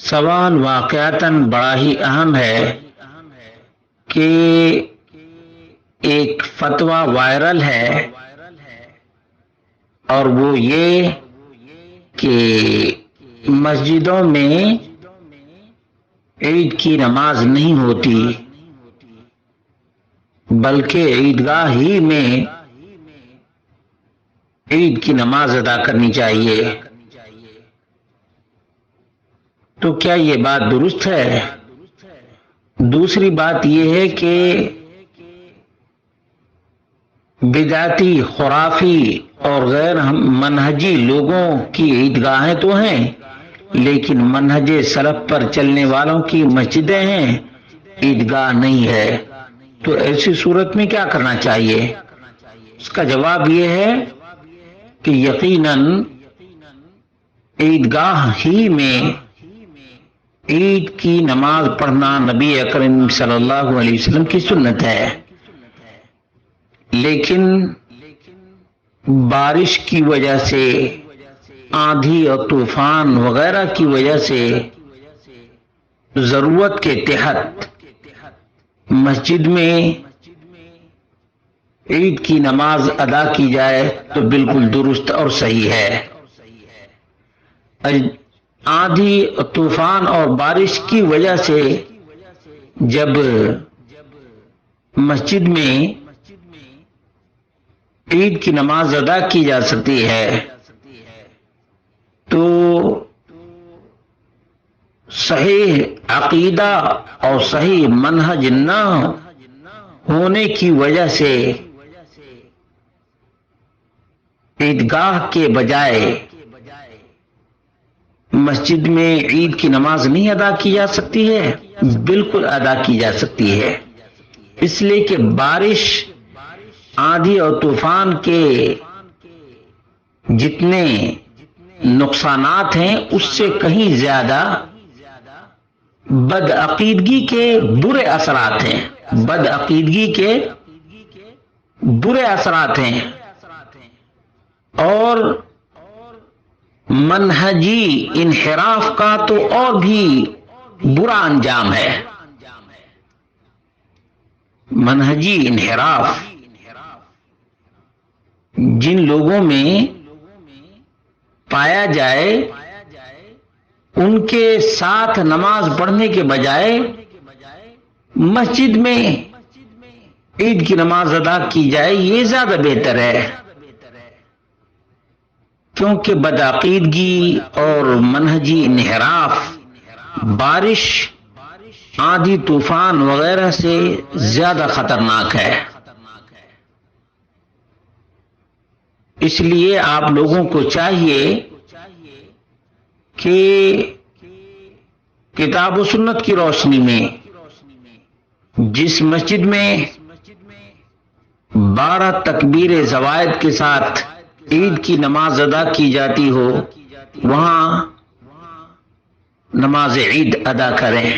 سوال واقعتاً بڑا ہی اہم ہے کہ ایک فتویٰ وائرل ہے اور وہ یہ کہ مسجدوں میں عید کی نماز نہیں ہوتی بلکہ عیدگاہ ہی میں عید کی نماز ادا کرنی چاہیے۔ تو کیا یہ بات درست ہے؟ دوسری بات یہ ہے کہ بدعتی، خرافی اور غیر منہجی لوگوں کی عیدگاہیں تو ہیں لیکن منہج سلف پر چلنے والوں کی مسجدیں ہیں، عیدگاہ نہیں ہے۔ تو ایسی صورت میں کیا کرنا چاہیے؟ اس کا جواب یہ ہے کہ یقیناً عیدگاہ ہی میں عید کی نماز پڑھنا نبی اکرم صلی اللہ علیہ وسلم کی سنت ہے، لیکن بارش کی وجہ سے، آندھی اور طوفان وغیرہ کی وجہ سے ضرورت کے تحت مسجد میں عید کی نماز ادا کی جائے تو بالکل درست اور صحیح ہے۔ آندھی، طوفان اور بارش کی وجہ سے جب مسجد میں عید کی نماز ادا کی جا سکتی ہے تو صحیح عقیدہ اور صحیح منہج نہ ہونے کی وجہ سے عیدگاہ کے بجائے مسجد میں عید کی نماز نہیں ادا کی جا سکتی ہے؟ بالکل ادا کی جا سکتی ہے، اس لیے کہ بارش، آندھی اور طوفان کے جتنے نقصانات ہیں اس سے کہیں زیادہ بدعقیدگی کے برے اثرات ہیں، بدعقیدگی کے برے اثرات ہیں اور منہجی انحراف کا تو اور بھی برا انجام ہے۔ منہجی انحراف جن لوگوں میں پایا جائے ان کے ساتھ نماز پڑھنے کے بجائے مسجد میں عید کی نماز ادا کی جائے، یہ زیادہ بہتر ہے، کیونکہ بدعقیدگی اور منہجی انحراف بارش، آندھی، طوفان وغیرہ سے زیادہ خطرناک ہے۔ اس لیے آپ لوگوں کو چاہیے کہ کتاب و سنت کی روشنی میں جس مسجد میں 12 تکبیر زوائد کے ساتھ عید کی نماز ادا کی جاتی ہو وہاں نماز عید ادا کریں۔